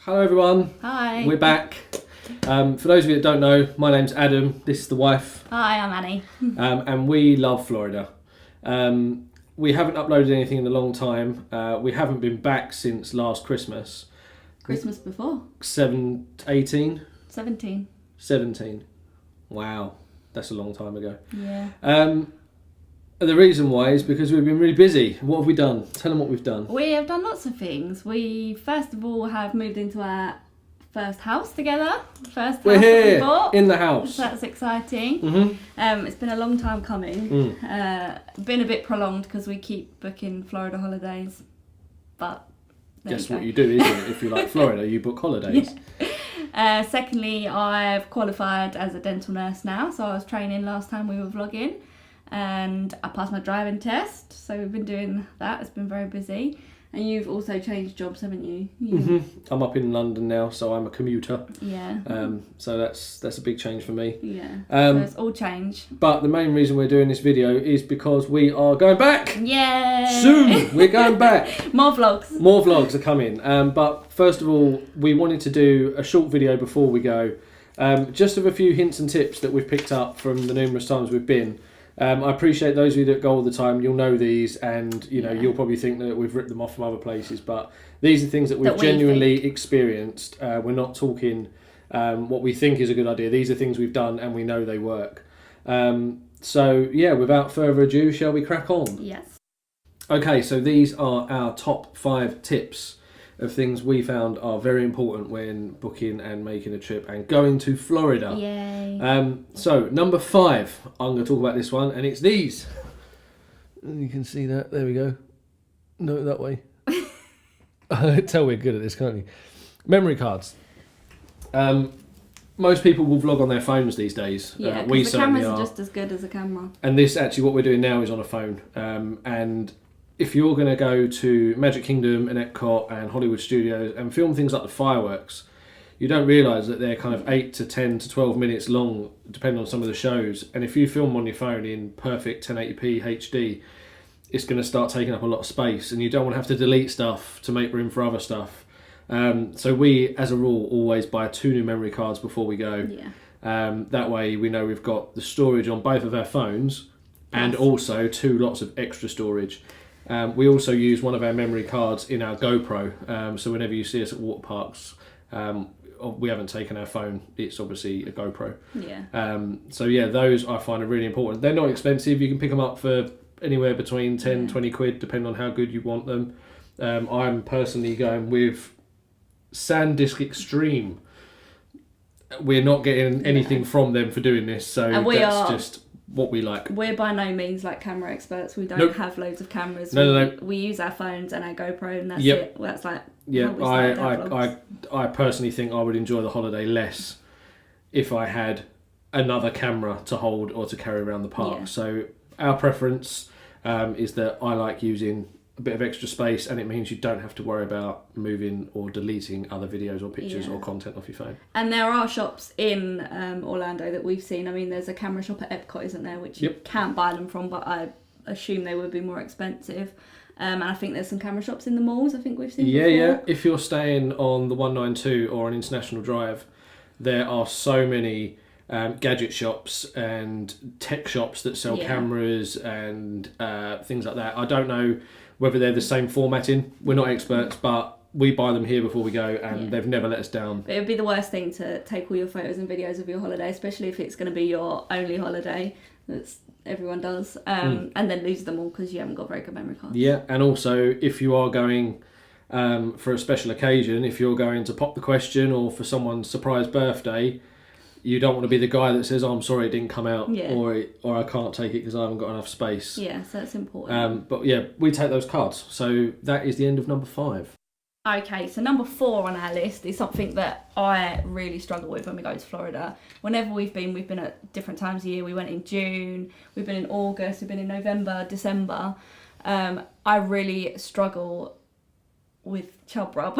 Hello everyone. Hi. We're back. For those of you that don't know, my name's Adam. This is the wife. Hi, I'm Annie. And we love Florida. We haven't uploaded anything in a long time. We haven't been back since last Christmas. Christmas before. 18? 17. 17. Wow. That's a long time ago. Yeah. The reason why is because we've been really busy. What have we done? Tell them what we've done. We have done lots of things. We, first of all, have moved into our first house together. First We're house here, that we bought. in the house. So that's exciting. Mm-hmm. It's been a long time coming. Been a bit prolonged because we keep booking Florida holidays. But Guess what you do, isn't it? If you like Florida, you book holidays. Yeah. Secondly, I've qualified as a dental nurse now. So I was training last time we were vlogging. And I passed my driving test, so we've been doing that. It's been very busy. And you've also changed jobs, haven't you? I'm up in London now, so I'm a commuter. Yeah. So that's a big change for me. Yeah. So it's all change. But the main reason we're doing this video is because we are going back. Yay! Soon we're going back. More vlogs. More vlogs are coming. But first of all, we wanted to do a short video before we go, just of a few hints and tips that we've picked up from the numerous times we've been. I appreciate those of you that go all the time. You'll know these, and you'll probably think that we've ripped them off from other places. But these are things that we've genuinely experienced. We're not talking what we think is a good idea. These are things we've done, and we know they work. So yeah, without further ado, shall we crack on? Yes. Okay, so these are our top 5 tips of things we found are very important when booking and making a trip and going to Florida. Yay. So number 5, I'm going to talk about this one, and it's these. And you can see that. There we go. No, that way. Tell we're good at this, can't you? Memory cards. Most people will vlog on their phones these days. Yeah, we the certainly cameras are are just as good as a camera. And this, actually, what we're doing now is on a phone. And if you're going to go to Magic Kingdom and Epcot and Hollywood Studios and film things like the fireworks, you don't realise that they're kind of 8 to 10 to 12 minutes long, depending on some of the shows. And if you film on your phone in perfect 1080p HD, it's going to start taking up a lot of space, and you don't want to have to delete stuff to make room for other stuff. So we, as a rule, always buy 2 new memory cards before we go. Yeah. That way we know we've got the storage on both of our phones, and also 2 lots of extra storage. We also use one of our memory cards in our GoPro, so whenever you see us at water parks, we haven't taken our phone, it's obviously a GoPro. Yeah. So yeah, those I find are really important. They're not expensive, you can pick them up for anywhere between 10, 20 quid, depending on how good you want them. I'm personally going with SanDisk Extreme. We're not getting anything from them for doing this, so that's just what we like. We're by no means like camera experts. We don't have loads of cameras. No. We use our phones and our GoPro, and that's it. Well, that's like I personally think I would enjoy the holiday less if I had another camera to hold or to carry around the park. Yeah. So our preference is that I like using a bit of extra space, and it means you don't have to worry about moving or deleting other videos or pictures or content off your phone. And there are shops in Orlando that we've seen. I mean, there's a camera shop at Epcot, isn't there, which you can't buy them from, but I assume they would be more expensive. And I think there's some camera shops in the malls, I think we've seen before. Yeah. If you're staying on the 192 or on International Drive, there are so many gadget shops and tech shops that sell cameras and things like that. I don't know whether they're the same formatting. We're not experts, but we buy them here before we go, and they've never let us down. But it would be the worst thing to take all your photos and videos of your holiday, especially if it's going to be your only holiday. Everyone does. And then lose them all because you haven't got very good memory cards. Yeah, and also if you are going for a special occasion, if you're going to pop the question or for someone's surprise birthday, you don't want to be the guy that says, "Oh, I'm sorry it didn't come out," or "I can't take it because I haven't got enough space." Yeah, so that's important. But yeah, we take those cards. So that is the end of number 5. Okay, so number 4 on our list is something that I really struggle with when we go to Florida. Whenever we've been at different times of year. We went in June, we've been in August, we've been in November, December. I really struggle with chub rub.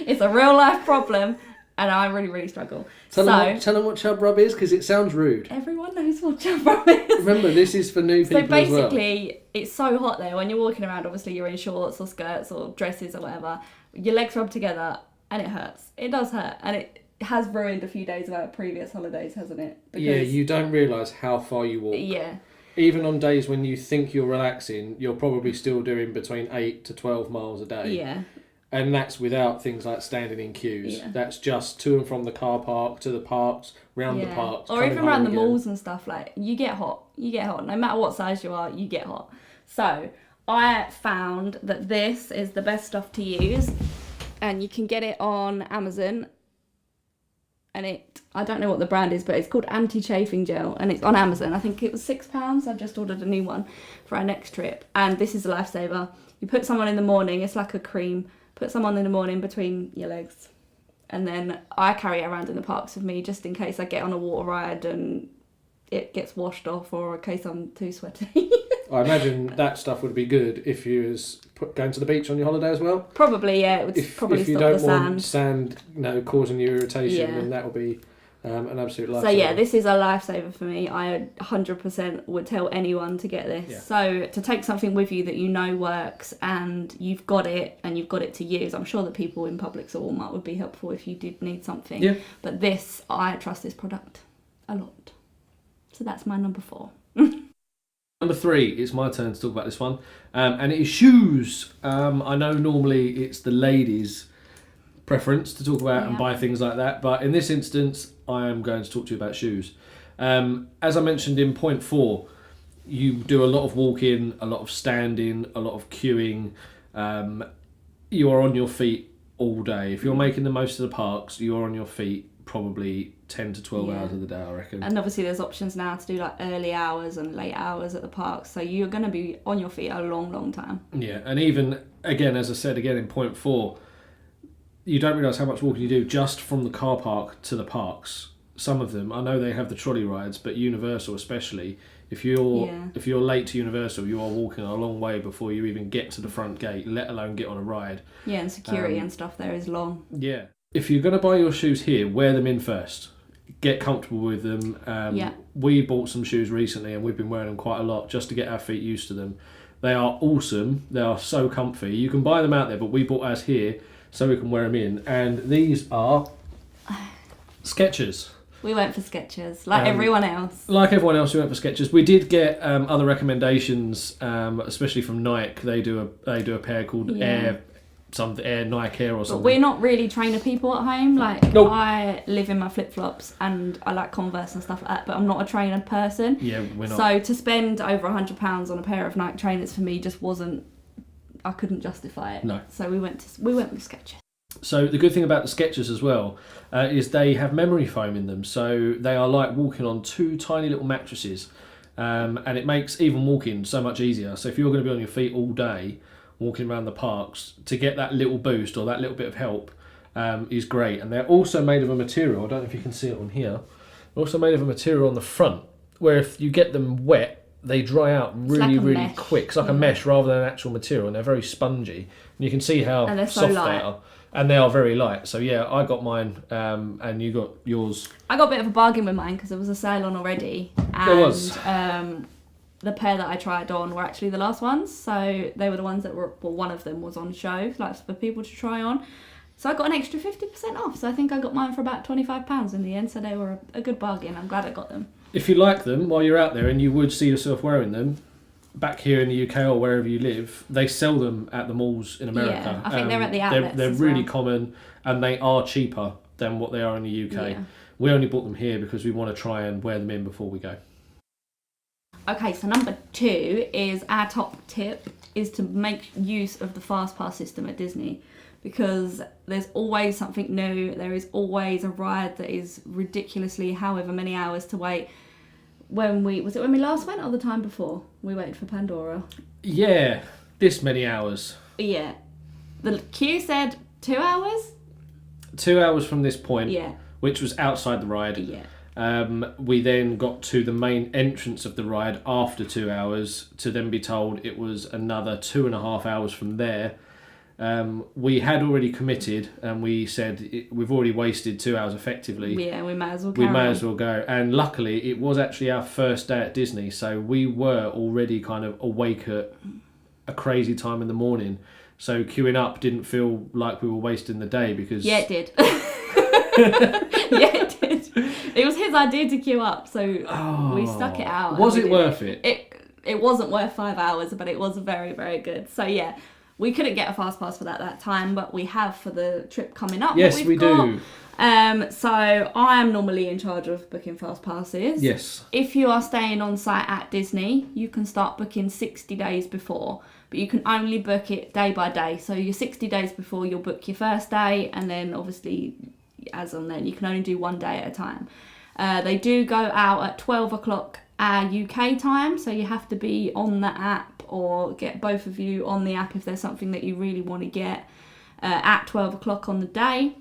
It's a real life problem. And I really, really struggle. Tell them what chub rub is, because it sounds rude. Everyone knows what chub rub is. Remember, this is for new people as well. So basically, it's so hot there. When you're walking around, obviously you're in shorts or skirts or dresses or whatever. Your legs rub together. and it hurts. It does hurt, and it has ruined a few days of our previous holidays, hasn't it? Yeah, you don't realise how far you walk. Yeah. Even on days when you think you're relaxing, you're probably still doing between 8 to 12 miles a day. Yeah. And that's without things like standing in queues. Yeah. That's just to and from the car park, to the parks, round the parks. Or even around the malls and stuff. Like, you get hot. You get hot. No matter what size you are, you get hot. So, I found that this is the best stuff to use. And you can get it on Amazon. And I don't know what the brand is, but it's called anti-chafing gel, and it's on Amazon. I think it was £6. I've just ordered a new one for our next trip, and this is a lifesaver. You put someone in the morning, it's like a cream. Put someone in the morning between your legs, and then I carry it around in the parks with me just in case I get on a water ride and it gets washed off, or in case I'm too sweaty. I imagine that stuff would be good if you was going to the beach on your holiday as well. Probably, yeah. It would probably if you stop don't the sand. want sand, causing you irritation, Yeah. then that will be an absolute lifesaver. So yeah, this is a lifesaver for me. I 100% would tell anyone to get this. Yeah. So to take something with you that you know works and you've got it to use. I'm sure that people in Publix or Walmart would be helpful if you did need something. Yeah. But I trust this product a lot. So that's my number 4. Number 3, it's my turn to talk about this one, and it is shoes. I know normally it's the ladies' preference to talk about and buy things like that, but in this instance, I am going to talk to you about shoes. As I mentioned in point 4, you do a lot of walking, a lot of standing, a lot of queuing. You are on your feet all day. If you're making the most of the parks, you're on your feet probably 10 to 12 hours of the day, I reckon. And obviously there's options now to do like early hours and late hours at the park, so you're going to be on your feet a long time. Yeah, and even again, as I said again in point 4, you don't realise how much walking you do just from the car park to the parks. Some of them, I know they have the trolley rides, but Universal especially, if you're late to Universal, you are walking a long way before you even get to the front gate, let alone get on a ride. Yeah, and security and stuff there is long. Yeah. If you're going to buy your shoes here, wear them in first. Get comfortable with them. We bought some shoes recently and we've been wearing them quite a lot just to get our feet used to them. They are awesome. They are so comfy. You can buy them out there, but we bought ours here so we can wear them in. And these are Skechers. We went for Skechers, like everyone else. Like everyone else, we went for Skechers. We did get other recommendations, especially from Nike. They do a pair called Air Nike Air or something. But we're not really trainer people at home. Like, nope. I live in my flip-flops and I like Converse and stuff like that, but I'm not a trainer person. Yeah, we're not. So to spend over £100 on a pair of Nike trainers for me just wasn't, I couldn't justify it. No. So we went with Skechers. So the good thing about the Skechers as well is they have memory foam in them. So they are like walking on 2 tiny little mattresses, and it makes even walking so much easier. So if you're going to be on your feet all day, walking around the parks, to get that little boost or that little bit of help is great. And they're also made of a material, I don't know if you can see it on here, they're also made of a material on the front, where if you get them wet, they dry out really, really mesh. quick. It's like a mesh rather than an actual material, and they're very spongy. And you can see how And they're so soft light. they are. And they are very light. So yeah, I got mine, and you got yours. I got a bit of a bargain with mine because there was a sale on already. And, There was. The pair that I tried on were actually the last ones. So they were the ones that one of them was on show, like for people to try on. So I got an extra 50% off. So I think I got mine for about £25 in the end. So they were a good bargain. I'm glad I got them. If you like them while you're out there and you would see yourself wearing them, back here in the UK or wherever you live, they sell them at the malls in America. Yeah, I think they're at the outlets They're as really well. common, and they are cheaper than what they are in the UK. Yeah. We only bought them here because we want to try and wear them in before we go. Okay, so number 2 is our top tip is to make use of the fast pass system at Disney, because there's always something new. There is always a ride that is ridiculously however many hours to wait. When we last went or the time before we waited for Pandora? Yeah, this many hours. Yeah, the queue said 2 hours. 2 hours from this point, Yeah. which was outside the ride. Yeah. We then got to the main entrance of the ride after 2 hours to then be told it was another 2.5 hours from there. We had already committed and we said we've already wasted 2 hours effectively. Yeah, we might as well. We may as well go. And luckily it was actually our first day at Disney, so we were already kind of awake at a crazy time in the morning. So queuing up didn't feel like we were wasting the day because... Yeah, it did. Yeah, it did. It was his idea to queue up, so we stuck it out. Was it worth it? It wasn't worth 5 hours, but it was very, very good. So yeah, we couldn't get a fast pass for that time, but we have for the trip coming up. Yes, we do. So I am normally in charge of booking fast passes. Yes. If you are staying on site at Disney, you can start booking 60 days before, but you can only book it day by day. So you're 60 days before, you'll book your first day, and then obviously as on then you can only do one day at a time. They do go out at 12 o'clock our UK time, so you have to be on the app or get both of you on the app if there's something that you really want to get at 12 o'clock on the day.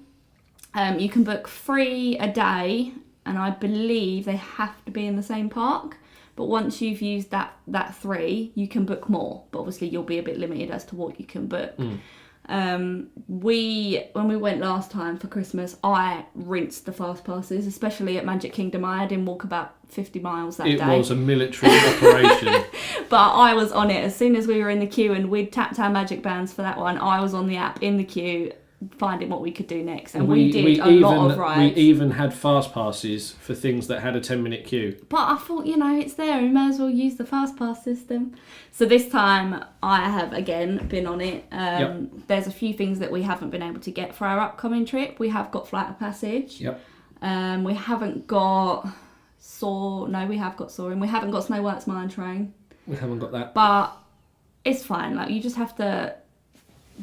You can book 3 a day, and I believe they have to be in the same park. But once you've used that 3, you can book more. But obviously you'll be a bit limited as to what you can book. When we went last time for Christmas, I rinsed the fast passes, especially at Magic Kingdom. I didn't walk about 50 miles that day. It was a military operation. But I was on it as soon as we were in the queue, and we'd tapped our magic bands for that one. I was on the app in the queue, finding what we could do next, and we did a lot of rides. We even had fast passes for things that had a 10-minute queue. But I thought, it's there, we may as well use the fast pass system. So this time I have again been on it. There's a few things that we haven't been able to get for our upcoming trip. We have got Flight of Passage. We haven't got we have got Soaring. We haven't got Snow White's Mine Train. We haven't got that. But it's fine. Like, you just have to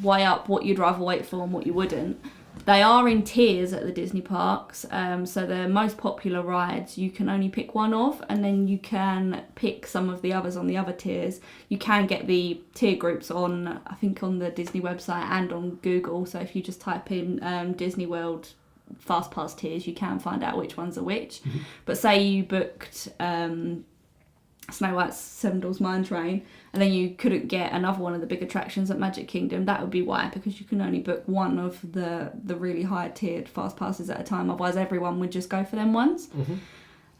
weigh up what you'd rather wait for and what you wouldn't. They are in tiers at the Disney parks, so the most popular rides you can only pick one of, and then you can pick some of the others on the other tiers. You can get the tier groups on, I think, on the Disney website and on Google, so if you just type in Disney World Fast Pass tiers, you can find out which ones are which. But say you booked Snow White's Seven Dwarfs Mine Train, and then you couldn't get another one of the big attractions at Magic Kingdom, that would be why, because you can only book one of the really high tiered fast passes at a time, otherwise everyone would just go for them ones.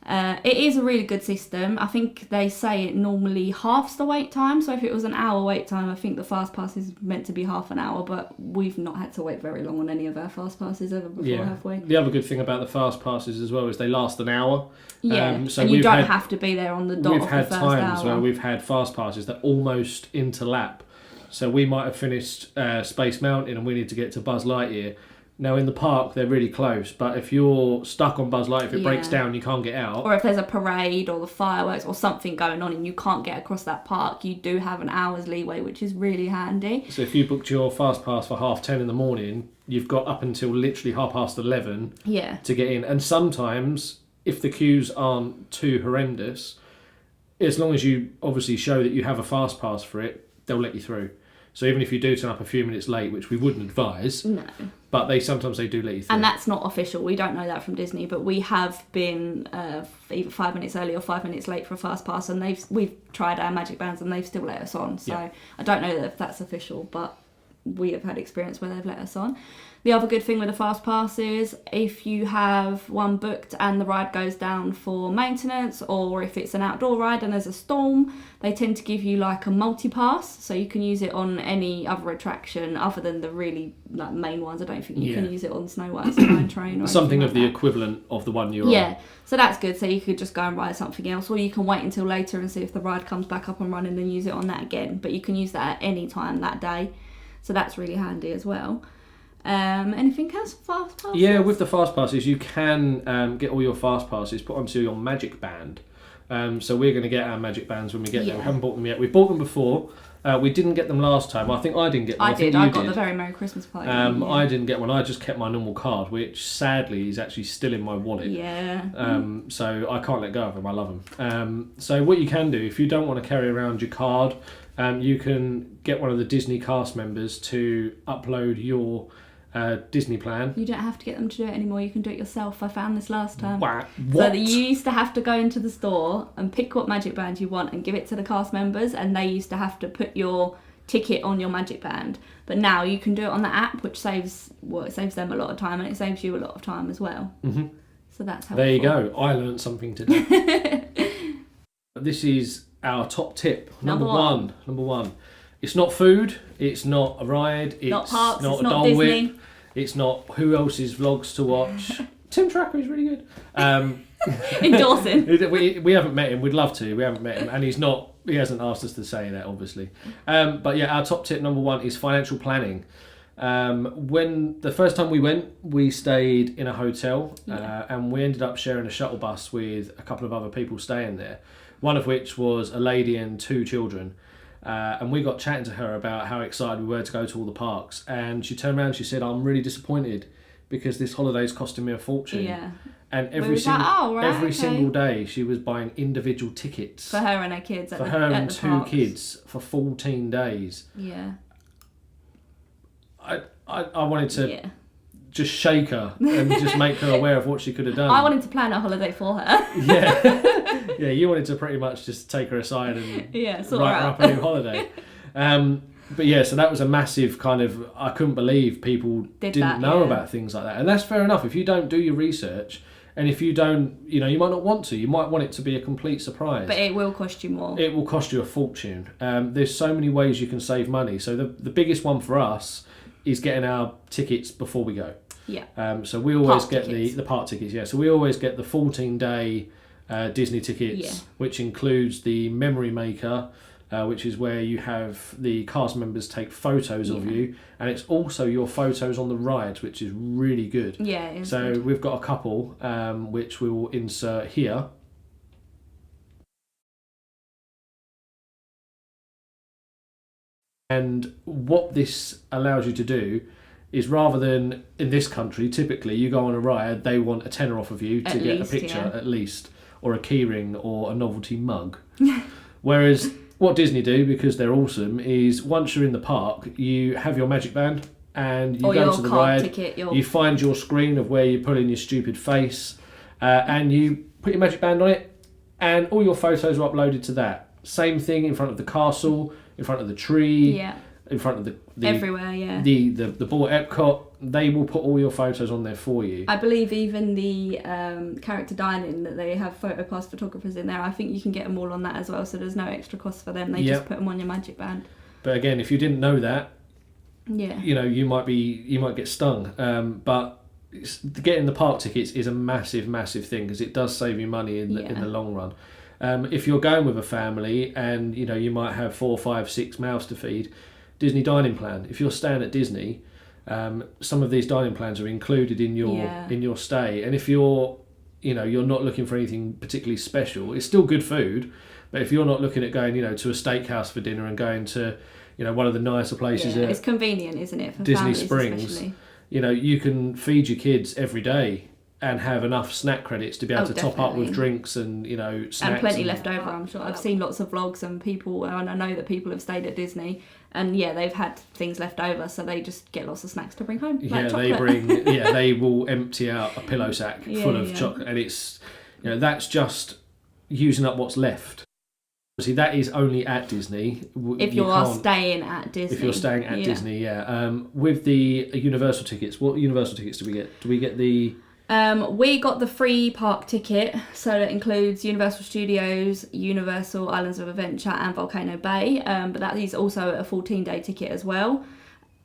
It is a really good system. I think they say it normally halves the wait time, so if it was an hour wait time, I think the fast pass is meant to be half an hour, but we've not had to wait very long on any of our fast passes ever before, have we? The other good thing about the fast passes as well is they last an hour. So and you don't have to be there on the dot of the first hour. We've had times where we've had fast passes that almost interlap. So we might have finished Space Mountain and we need to get to Buzz Lightyear. Now, in the park, they're really close, but if you're stuck on Buzz Lightyear, if it breaks down, you can't get out. Or if there's a parade or the fireworks or something going on and you can't get across that park, you do have an hour's leeway, which is really handy. So if you booked your fast pass for 10:30 in the morning, you've got up until literally 11:30 to get in. And sometimes, if the queues aren't too horrendous, as long as you obviously show that you have a fast pass for it, they'll let you through. So even if you do turn up a few minutes late, which we wouldn't advise, but sometimes they do let you through. And that's not official. We don't know that from Disney, but we have been either 5 minutes early or 5 minutes late for a fast pass, and we've tried our magic bands and they've still let us on. So I don't know if that's official, but we have had experience where they've let us on. The other good thing with the fast pass is if you have one booked and the ride goes down for maintenance, or if it's an outdoor ride and there's a storm, they tend to give you like a multi-pass, so you can use it on any other attraction other than the really main ones. I don't think you can use it on Snow White's Mine Train or something of like the that. Equivalent of the one you're on. Yeah, so that's good. So you could just go and ride something else, or you can wait until later and see if the ride comes back up and running and use it on that again. But you can use that at any time that day, so that's really handy as well. Anything else for fast passes? Yeah, with the fast passes, you can get all your fast passes put onto your magic band. So we're going to get our magic bands when we get there. We haven't bought them yet. We bought them before. We didn't get them last time. I think I didn't get them. I did. I got the Very Merry Christmas Party. I didn't get one. I just kept my normal card, which sadly is actually still in my wallet. So I can't let go of them. I love them. So what you can do, if you don't want to carry around your card, you can get one of the Disney cast members to upload your Disney plan. You don't have to get them to do it anymore. You can do it yourself. I found this last time. What? So you used to have to go into the store and pick what magic band you want and give it to the cast members, and they used to have to put your ticket on your magic band. But now you can do it on the app, which saves them a lot of time, and it saves you a lot of time as well. So that's helpful. There you go. I learned something today. This is our top tip. Number one It's not food. It's not a ride. It's Not parks, not it's a not Dole Disney. Whip. It's not who else's vlogs to watch. Tim Tracker is really good. Endorsing. We haven't met him. We'd love to. We haven't met him, and he's not. He hasn't asked us to say that, obviously. But yeah, our top tip number 1 is financial planning. When the first time we went, we stayed in a hotel, and we ended up sharing a shuttle bus with a couple of other people staying there. One of which was a lady and 2 children. And we got chatting to her about how excited we were to go to all the parks. And she turned around and she said, "I'm really disappointed because this holiday's costing me a fortune." Yeah. And We was like, "Oh, right, every okay." single day she was buying individual tickets For her and her kids. for her and 2 parks. kids for 14 days. Yeah. I wanted to Yeah. just shake her and just make her aware of what she could have done. I wanted to plan a holiday for her. Yeah, you wanted to pretty much just take her aside and Yeah, sort write her her out. up a new holiday. But yeah, so that was a massive kind of, I couldn't believe people Did didn't that, know yeah. about things like that. And that's fair enough. If you don't do your research, and if you don't, you might not want to, you might want it to be a complete surprise. But it will cost you more. It will cost you a fortune. There's so many ways you can save money. So the biggest one for us is getting our tickets before we go. Yeah. So we always Park get tickets. the park tickets, yeah. So we always get the 14-day Disney tickets, Yeah. which includes the Memory Maker, which is where you have the cast members take photos of Yeah. you, and it's also your photos on the rides, which is really good. Yeah, it is So good. we've got a couple, which we will insert here. And what this allows you to do is, rather than in this country, typically you go on a ride, they want a tenner off of you to At get least, a picture yeah. at least, or a keyring or a novelty mug. Whereas what Disney do, because they're awesome, is once you're in the park, you have your Magic Band and you Or go your to the card ride, ticket, your... you find your screen of where you put in your stupid face, and you put your Magic Band on it, and all your photos are uploaded to that. Same thing in front of the castle, in front of the tree, Yeah. in front of the Everywhere, yeah. the ball at Epcot. They will put all your photos on there for you. I believe even the character dining, that they have PhotoPass photographers in there. I think you can get them all on that as well, so there's no extra cost for them. They Yep. just put them on your Magic Band. But again, if you didn't know that, Yeah. you might get stung. But getting the park tickets is a massive thing, because it does save you money in Yeah. the long run. If you're going with a family and you might have 4, 5, 6 mouths to feed, Disney dining plan. If you're staying at Disney, some of these dining plans are included in your stay. And if you're not looking for anything particularly special, it's still good food. But if you're not looking at going to a steakhouse for dinner and going to one of the nicer places Yeah. at It's convenient, isn't it, for Disney families Springs, especially? you can feed your kids every day and have enough snack credits to be able to top up with definitely. drinks and snacks And plenty left over, I'm sure. I've seen lots of vlogs and I know that people have stayed at Disney and they've had things left over, so they just get lots of snacks to bring home. Like chocolate. They will empty out a pillow sack full of Yeah. chocolate, and it's that's just using up what's left. See, that is only at Disney. If you are staying at Disney. If you're staying at Disney, with the Universal tickets, what Universal tickets do we get? Do we get the... We got the free park ticket, so that includes Universal Studios, Universal Islands of Adventure and Volcano Bay, but that is also a 14-day ticket as well.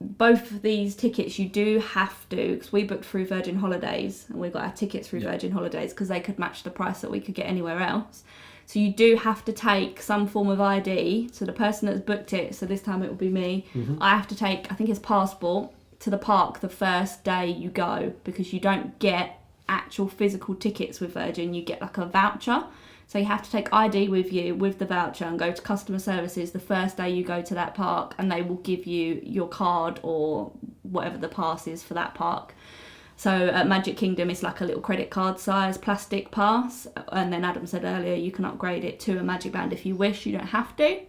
Both of these tickets you do have to, because we booked through Virgin Holidays and we got our tickets through Virgin Holidays because they could match the price that we could get anywhere else. So you do have to take some form of ID. So the person that's booked it, so this time it will be me, I have to take, I think it's passport, to the park the first day you go, because you don't get actual physical tickets with Virgin, you get like a voucher. So you have to take ID with you with the voucher and go to customer services the first day you go to that park, and they will give you your card or whatever the pass is for that park. So at Magic Kingdom, it's like a little credit card size plastic pass, and then Adam said earlier you can upgrade it to a Magic Band if you wish. You don't have to.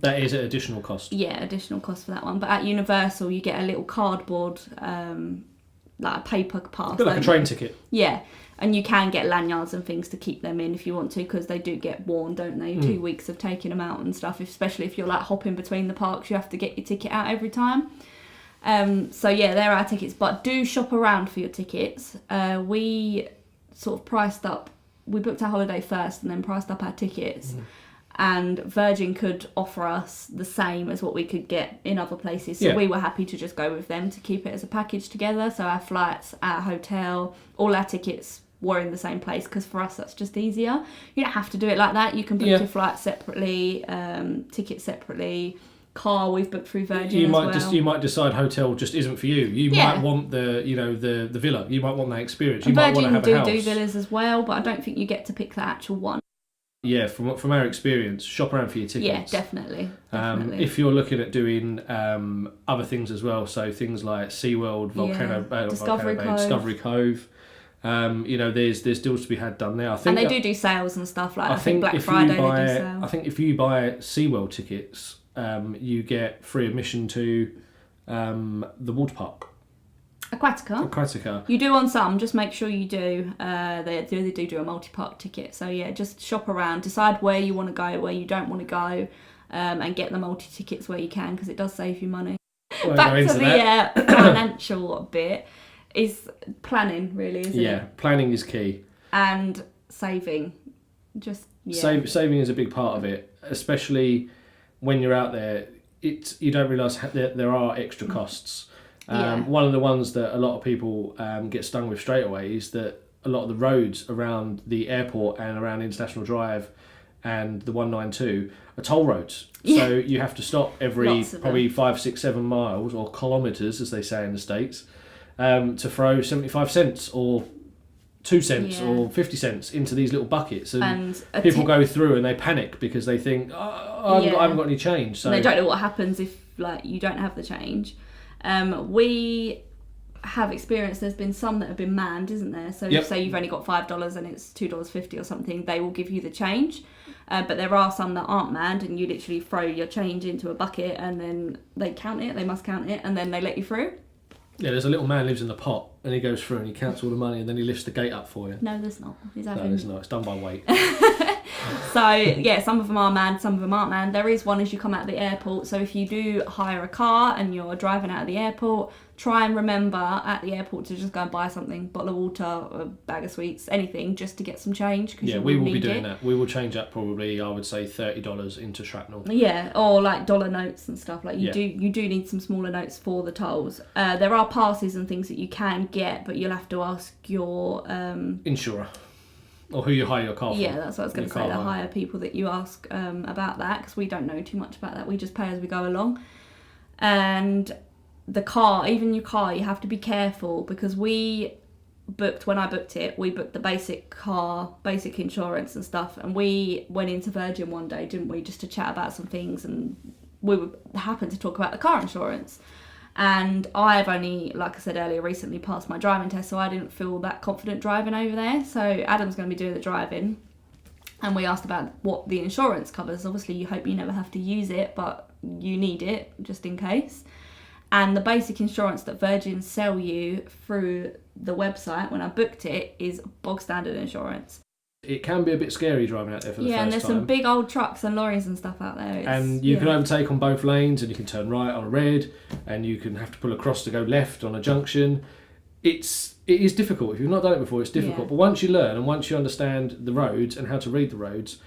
That is at additional cost. Yeah, additional cost for that one. But at Universal, you get a little cardboard, like a paper pass. A bit like a train ticket. Yeah, and you can get lanyards and things to keep them in if you want to, because they do get worn, don't they? 2 weeks of taking them out and stuff, especially if you're like hopping between the parks, you have to get your ticket out every time. So yeah, there are tickets, but do shop around for your tickets. We sort of priced up, we booked our holiday first and then priced up our tickets. and Virgin could offer us the same as what we could get in other places. So we were happy to just go with them to keep it as a package together. So our flights, our hotel, all our tickets were in the same place, because for us that's just easier. You don't have to do it like that. You can book your flights separately, tickets separately. Car we've booked through Virgin You might decide hotel just isn't for you. You might want the villa. You might want that experience. You might want to have a house. Virgin do villas as well, but I don't think you get to pick the actual one. Yeah, from our experience, shop around for your tickets. Yeah, definitely. If you're looking at doing other things as well, so things like SeaWorld, Discovery Cove. There's deals to be had done there. I think, and they do sales and stuff like. I think Black Friday they do sales. I think if you buy SeaWorld tickets, you get free admission to the water park. Aquatica. You do on some, just make sure you do. They do a multi-park ticket. So yeah, just shop around, decide where you want to go, where you don't want to go, and get the multi-tickets where you can, because it does save you money. Back to the financial bit is planning, really, isn't it? Yeah, planning is key. And saving. Saving is a big part of it, especially when you're out there. You don't realise there are extra costs. One of the ones that a lot of people get stung with straight away is that a lot of the roads around the airport and around International Drive and the 192 are toll roads. Yeah. So you have to stop every probably 5, 6, 7 miles, or kilometres as they say in the States, to throw 75 cents or 2 cents or 50 cents into these little buckets, and people go through and they panic because they think, I haven't got any change. So and they don't know what happens if you don't have the change. We have experienced there's been some that have been manned, isn't there? So say you've only got $5 and it's $2.50 or something, they will give you the change. But there are some that aren't manned, and you literally throw your change into a bucket and then they count it, they must count it, and then they let you through. Yeah, there's a little man lives in the pot, and he goes through and he counts all the money, and then he lifts the gate up for you. No, there's not. No, there's not. It's done by weight. So, yeah, some of them are manned, some of them aren't manned. There is one as you come out of the airport. So if you do hire a car and you're driving out of the airport, try and remember at the airport to just go and buy something, bottle of water, a bag of sweets, anything, just to get some change. Yeah, we will be doing that. We will change that probably, I would say, $30 into shrapnel. Yeah, or like dollar notes and stuff. Like you do need some smaller notes for the tolls. There are passes and things that you can get, but you'll have to ask your insurer. Or who you hire your car for. Yeah, that's what I was going to say. The hire people that you ask about that, because we don't know too much about that. We just pay as we go along. And the car, even your car, you have to be careful, because when I booked it, we booked the basic insurance and stuff. And we went into Virgin one day, didn't we, just to chat about some things. And we happened to talk about the car insurance. And I've only, like I said earlier, recently passed my driving test, so I didn't feel that confident driving over there. So Adam's going to be doing the driving, and we asked about what the insurance covers. Obviously, you hope you never have to use it, but you need it just in case. And the basic insurance that Virgin sell you through the website when I booked it is bog standard insurance. It can be a bit scary driving out there for the first time. Yeah, and there's some big old trucks and lorries and stuff out there. And you can overtake on both lanes, and you can turn right on a red, and you can have to pull across to go left on a junction. It is difficult. If you've not done it before, it's difficult. Yeah. But once you learn and once you understand the roads and how to read the roads,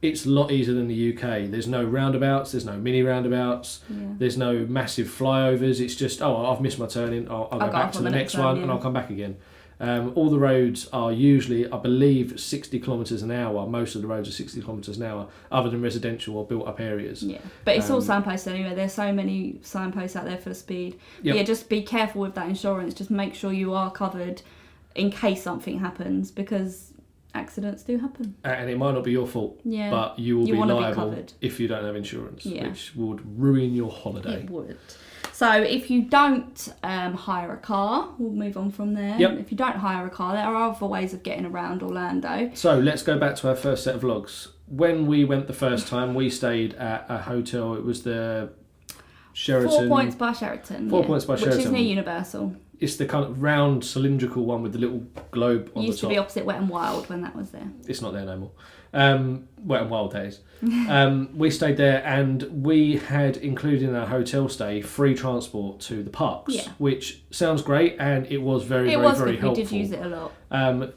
it's a lot easier than the UK. There's no roundabouts, there's no mini roundabouts, there's no massive flyovers. It's just, I've missed my turning, I'll go back to the next one and I'll come back again. All the roads are usually, I believe, 60 kilometres an hour. Most of the roads are 60 kilometres an hour, other than residential or built up areas. Yeah, but it's all signposts anyway. There's so many signposts out there for the speed. Yep. Yeah, just be careful with that insurance. Just make sure you are covered in case something happens, because accidents do happen. And it might not be your fault, but you will be liable if you don't have insurance, which would ruin your holiday. It would. So if you don't hire a car, we'll move on from there. Yep. If you don't hire a car, there are other ways of getting around Orlando. So let's go back to our first set of vlogs. When we went the first time, we stayed at a hotel. It was the Sheraton. 4 Points by Sheraton. 4 Points by Sheraton. Which is near Universal. It's the kind of round cylindrical one with the little globe on the top. Used to be opposite Wet and Wild when that was there. It's not there no more. Wet and Wild days. We stayed there, and we had included in our hotel stay free transport to the parks, which sounds great, and it was very helpful. We did use it a lot.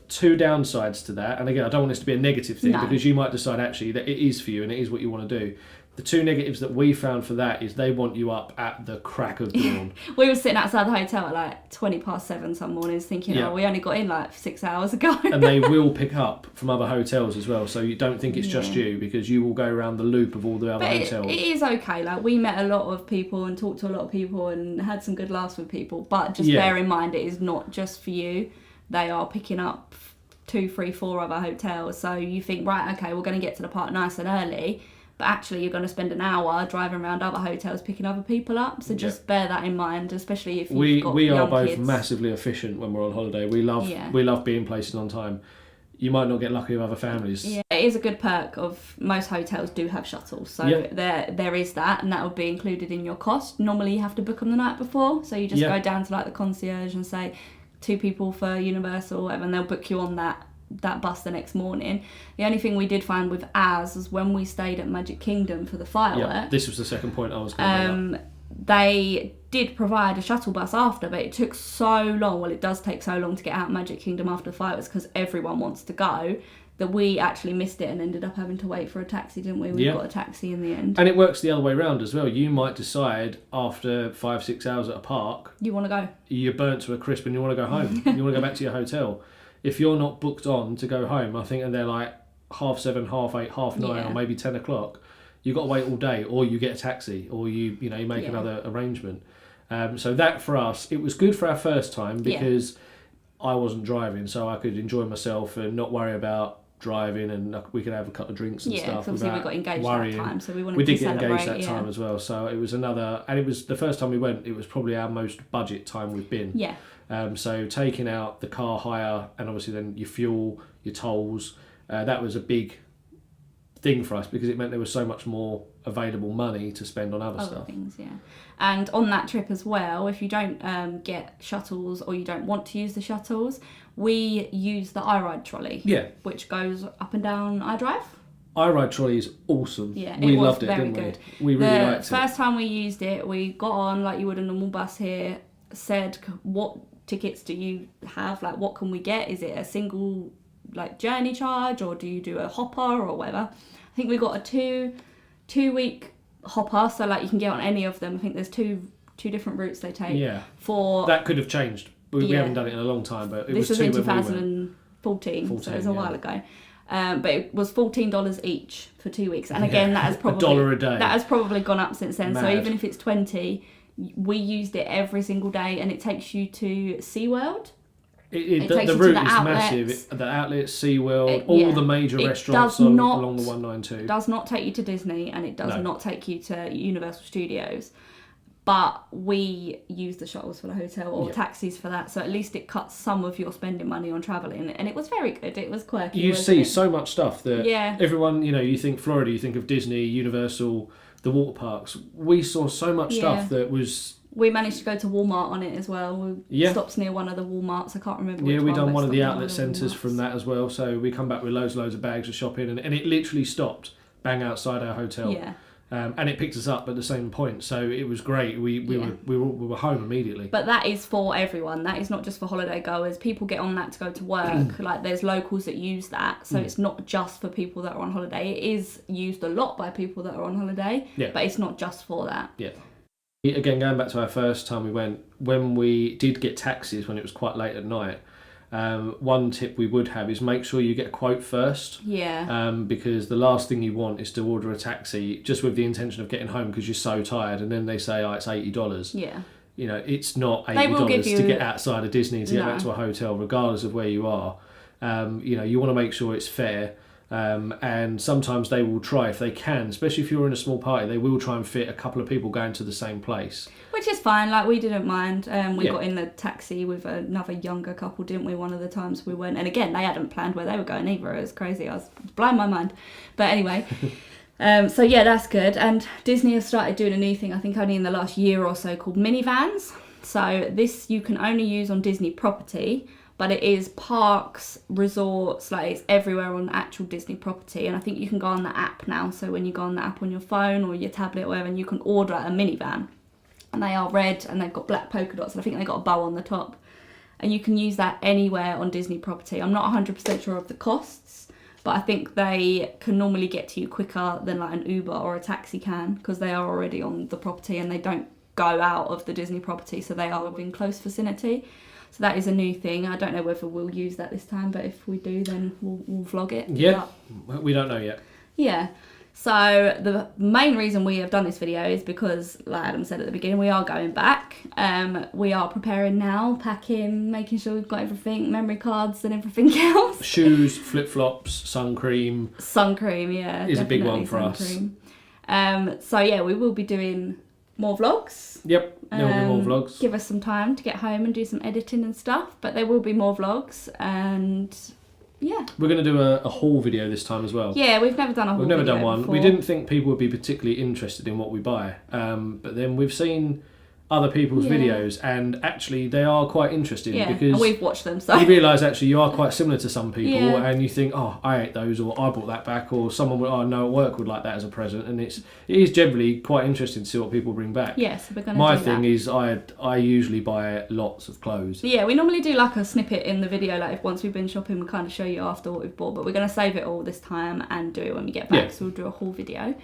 Two downsides to that, and again, I don't want this to be a negative thing because you might decide actually that it is for you and it is what you want to do. The two negatives that we found for that is they want you up at the crack of dawn. We were sitting outside the hotel at like 7:20 some mornings thinking, oh, we only got in like 6 hours ago. And they will pick up from other hotels as well, so you don't think it's just you, because you will go around the loop of all the other hotels. It is okay. Like, we met a lot of people and talked to a lot of people and had some good laughs with people, but just bear in mind it is not just for you. They are picking up 2, 3, 4 other hotels, so you think, right, okay, we're going to get to the park nice and early. But actually, you're going to spend an hour driving around other hotels picking other people up. So just bear that in mind, especially if you've got we are young both kids. Massively efficient when we're on holiday. We love being places on time. You might not get lucky with other families. Yeah, it is a good perk of most hotels do have shuttles. So there is that, and that will be included in your cost. Normally, you have to book them the night before. So you just go down to like the concierge and say 2 people for Universal, whatever, and they'll book you on that bus the next morning. The only thing we did find with ours was when we stayed at Magic Kingdom for the fireworks. This was the second point I was going to bring up. They did provide a shuttle bus after, but it took so long. Well, it does take so long to get out of Magic Kingdom after the fireworks because everyone wants to go, that we actually missed it and ended up having to wait for a taxi, didn't we? We got a taxi in the end. And it works the other way around as well. You might decide after 5-6 hours at a park, you want to go. You're burnt to a crisp and you want to go home. You want to go back to your hotel. If you're not booked on to go home, I think, and they're like 7:30, 8:30, 9:30, or maybe 10 o'clock, you've got to wait all day, or you get a taxi, or you make another arrangement. So that for us, it was good for our first time because I wasn't driving, so I could enjoy myself and not worry about driving, and we could have a couple of drinks and stuff. Yeah, because obviously we got engaged worrying. that time, so we wanted to celebrate. We did get engaged that time as well, so it was another, and it was the first time we went, it was probably our most budget time we've been. Yeah. So taking out the car hire and obviously then your fuel, your tolls, that was a big thing for us because it meant there was so much more available money to spend on other stuff. Things, yeah. And on that trip as well, if you don't get shuttles or you don't want to use the shuttles, we use the iRide trolley, which goes up and down iDrive. iRide trolley is awesome. Yeah, we was loved it, very didn't good. We really liked it. The first time we used it, we got on like you would a normal bus here, said, what tickets do you have? Like, what can we get? Is it a single like journey charge, or do you do a hopper or whatever? I think we got a 2-week hopper, so like you can get on any of them. I think there's two different routes they take. Yeah. For that could have changed. We haven't done it in a long time, but this was in 2014, so it was a while ago. But it was $14 each for 2 weeks, and again, that has probably $1 a day. That has probably gone up since then. Mad. So even if it's 20, we used it every single day, and it takes you to SeaWorld. The route is massive. The outlets, SeaWorld, all the major restaurants along the 192. It does not take you to Disney, and it does not take you to Universal Studios. But we use the shuttles for the hotel or taxis for that, so at least it cuts some of your spending money on travelling, and it was very good. It was quirky. You see so much stuff that everyone, you think Florida, you think of Disney, Universal, the water parks. We saw so much stuff that was... We managed to go to Walmart on it as well. We stopped near one of the Walmarts. I can't remember which one. Yeah, we done one of the outlet centres from that as well. So we come back with loads of bags of shopping, and it literally stopped bang outside our hotel. Yeah. And it picked us up at the same point, so it was great. We were home immediately. But that is for everyone. That is not just for holiday goers. People get on that to go to work. Like, there's locals that use that, so it's not just for people that are on holiday. It is used a lot by people that are on holiday, but it's not just for that. Yeah. Again, going back to our first time we went, when we did get taxis when it was quite late at night, one tip we would have is make sure you get a quote first. Yeah. Because the last thing you want is to order a taxi just with the intention of getting home because you're so tired, and then they say, it's $80. Yeah. It's not $80 to get outside of Disney to get back to a hotel, regardless of where you are. You want to make sure it's fair. And sometimes they will try, if they can, especially if you're in a small party, they will try and fit a couple of people going to the same place. Which is fine, like we didn't mind. We got in the taxi with another younger couple, didn't we, one of the times we went. And again, they hadn't planned where they were going either. It was crazy. I was blowing my mind. But anyway, so yeah, that's good. And Disney has started doing a new thing, I think only in the last year or so, called minivans. So this you can only use on Disney property, but it is parks, resorts, like it's everywhere on actual Disney property. And I think you can go on the app now. So when you go on the app on your phone or your tablet or whatever, and you can order a minivan. And they are red and they've got black polka dots. And I think they've got a bow on the top. And you can use that anywhere on Disney property. I'm not 100% sure of the costs, but I think they can normally get to you quicker than like an Uber or a taxi can, because they are already on the property and they don't go out of the Disney property, so they are within close vicinity. So that is a new thing. I don't know whether we'll use that this time, but if we do, then we'll vlog it. Yeah, but we don't know yet. Yeah. So the main reason we have done this video is because, like Adam said at the beginning, we are going back. We are preparing now, packing, making sure we've got everything, memory cards and everything else. Shoes, flip-flops, sun cream. Sun cream, yeah. Is a big one for us. So yeah, we will be doing more vlogs. Yep, there will be more vlogs. Give us some time to get home and do some editing and stuff, but there will be more vlogs, and yeah. We're going to do a haul video this time as well. Yeah, we've never done a haul video. We've never done one. Before. We didn't think people would be particularly interested in what we buy, but then we've seen other people's videos, and actually they are quite interesting because and we've watched them. So you realise actually you are quite similar to some people, Yeah. and you think, oh, I ate those, or I brought that back, or someone I know at work would like that as a present, and it is generally quite interesting to see what people bring back. Yes, we're going to. My do thing that. is I usually buy lots of clothes. Yeah, we normally do like a snippet in the video, like if once we've been shopping, we kind of show you after what we've bought, but we're going to save it all this time and do it when we get back. Yeah. So we'll do a haul video.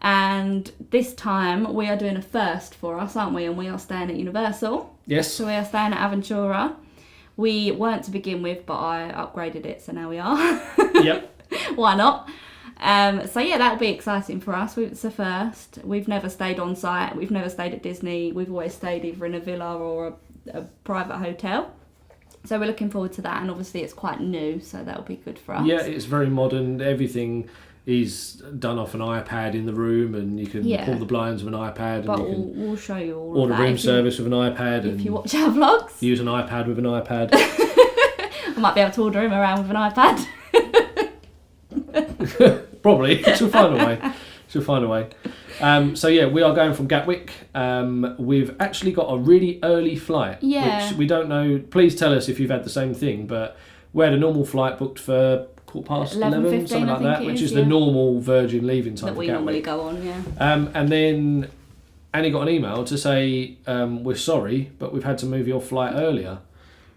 And this time we are doing a first for us, aren't we? And we are staying at Universal. Yes. So we are staying at Aventura. We weren't to begin with, but I upgraded it, so now we are. Yep. Why not? So yeah, that'll be exciting for us. It's the first. We've never stayed on site. We've never stayed at Disney. We've always stayed either in a villa or a private hotel. So we're looking forward to that, and obviously it's quite new, so that'll be good for us. Yeah, it's very modern. Everything is done off an iPad in the room, and you can pull the blinds with an iPad, But and you can we'll show you all order of that. room service with an iPad, If and you watch our vlogs. use an iPad with an iPad. I might be able to order him around with an iPad. Probably. She'll find a way. So yeah, we are going from Gatwick. We've actually got a really early flight, Yeah. which we don't know. Please tell us if you've had the same thing, but we had a normal flight booked for 11:15, something like that, which is the normal Virgin leaving time that for we Gatwick. normally go on, yeah. And then Annie got an email to say, we're sorry, but we've had to move your flight earlier,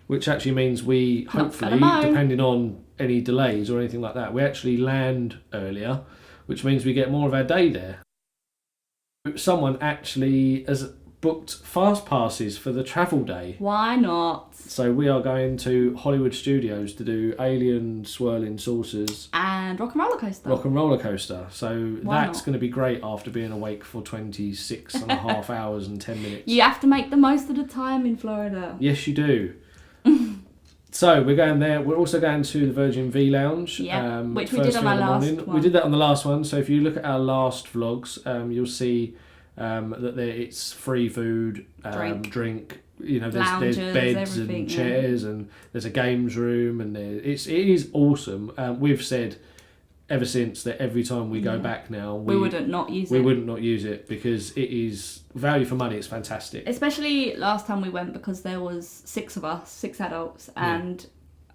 which actually means we hopefully, depending on any delays or anything like that, we actually land earlier, which means we get more of our day there. Someone actually has booked fast passes for the travel day. Why not? So we are going to Hollywood Studios to do Alien Swirling Saucers And Rock and Roller Coaster. Rock and Roller Coaster. So Why that's not? going to be great after being awake for 26 and a half hours and 10 minutes. You have to make the most of the time in Florida. Yes, you do. So we're going there. We're also going to the Virgin V Lounge. Yeah, which we first did on thing our in the last morning. one. We did that on the last one. So if you look at our last vlogs, you'll see that it's free food, drink. You know, there's Lounges, beds everything, and chairs, and there's a games room, and it is awesome. We've said ever since that every time we go back now, we wouldn't not use it. We wouldn't not use it because it is value for money. It's fantastic. Especially last time we went, because there was 6 of us, 6 adults, and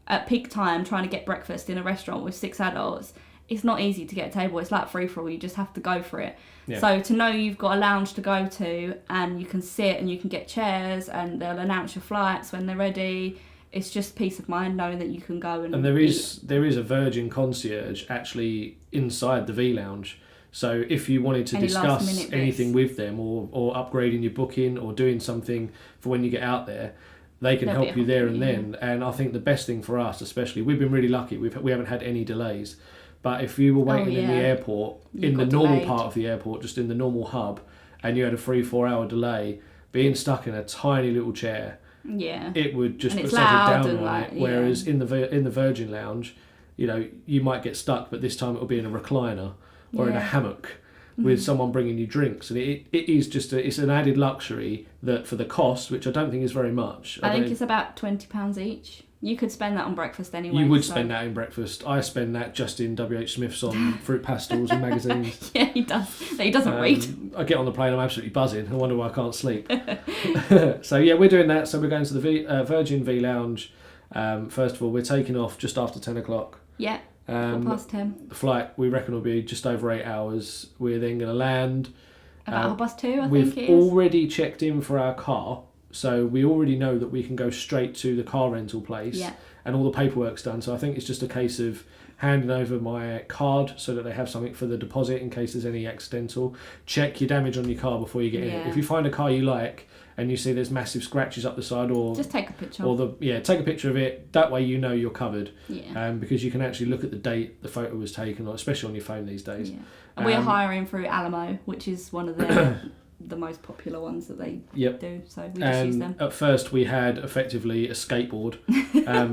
at peak time trying to get breakfast in a restaurant with 6 adults, it's not easy to get a table. It's like free for all. You just have to go for it. Yeah. So to know you've got a lounge to go to and you can sit and you can get chairs and they'll announce your flights when they're ready. It's just peace of mind knowing that you can go and there is a Virgin concierge actually inside the V Lounge. So if you wanted to discuss anything with them or upgrading your booking or doing something for when you get out there, they can help you there and then. And I think the best thing for us, especially, we've been really lucky. We haven't had any delays. But if you were waiting in the airport, in the normal part of the airport, just in the normal hub, and you had a 3-4 hour delay, being stuck in a tiny little chair, it would just put such a down on it. Whereas in the Virgin Lounge, you know, you might get stuck, but this time it'll be in a recliner or in a hammock with someone bringing you drinks, and it is just it's an added luxury that for the cost, which I don't think is very much. I think it's about £20 each. You could spend that on breakfast anyway. You would spend that in breakfast. I spend that just in WH Smith's on fruit pastels and magazines. Yeah, he does. He doesn't read. I get on the plane, I'm absolutely buzzing. I wonder why I can't sleep. So yeah, we're doing that. So we're going to the Virgin V Lounge. First of all, we're taking off just after 10 o'clock. Yeah, 10:15. The flight, we reckon, will be just over 8 hours. We're then going to land. About 2:30, I think We've it is. already checked in for our car. So we already know that we can go straight to the car rental place. Yeah. And all the paperwork's done. So I think it's just a case of handing over my card so that they have something for the deposit in case there's any accidental. Check your damage on your car before you get in it. If you find a car you like and you see there's massive scratches up the side, or just take a picture. Or take a picture of it. That way you know you're covered. Yeah. Because you can actually look at the date the photo was taken, especially on your phone these days. Yeah. And we're hiring through Alamo, which is one of the most popular ones that they do. So we just use them. At first we had effectively a skateboard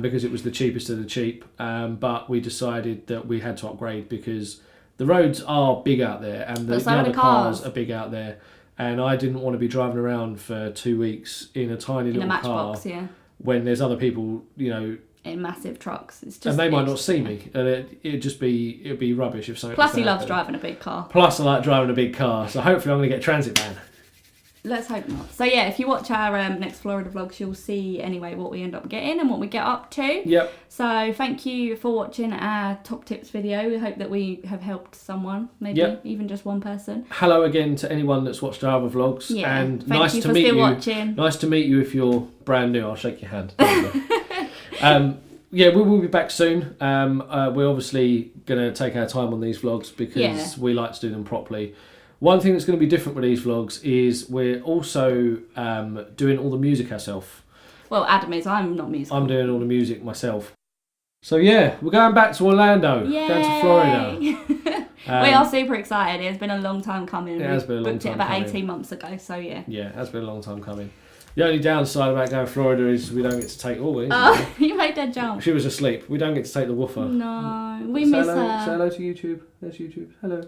because it was the cheapest of the cheap. But we decided that we had to upgrade because the roads are big out there and the other cars are big out there. And I didn't want to be driving around for 2 weeks in a tiny little car when there's other people, in massive trucks. It's just, and they might not see me. And it'd be rubbish if something. Plus, he loves driving a big car. Plus, I like driving a big car. So hopefully, I'm going to get a transit van. Let's hope not. So yeah, if you watch our next Florida vlogs, you'll see anyway what we end up getting and what we get up to. Yep. So thank you for watching our top tips video. We hope that we have helped someone, maybe even just one person. Hello again to anyone that's watched our other vlogs. Yeah. And thank nice you to for meet still you. Watching. Nice to meet you if you're brand new. I'll shake your hand. We will be back soon. We're obviously going to take our time on these vlogs because we like to do them properly. One thing that's going to be different with these vlogs is we're also doing all the music ourselves. Well, Adam is. I'm not musical. I'm doing all the music myself. So yeah, we're going back to Orlando. Yay! Going to Florida. We are super excited. It's been a long time coming. It has been a long booked time it about coming. 18 months ago, so yeah. Yeah, it has been a long time coming. The only downside about going to Florida is we don't get to take Orly. You made that jump. She was asleep. We don't get to take the woofer. No, we miss her. Say hello to YouTube. There's YouTube. Hello.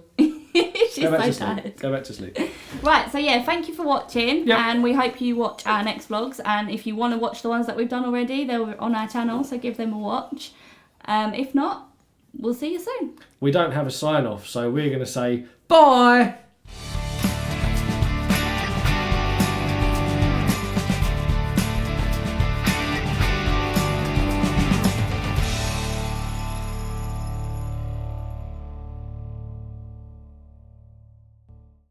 She's so tired. Go back to sleep. Right, so yeah, thank you for watching, and we hope you watch our next vlogs. And if you want to watch the ones that we've done already, they're on our channel, so give them a watch. If not, we'll see you soon. We don't have a sign off, so we're going to say bye.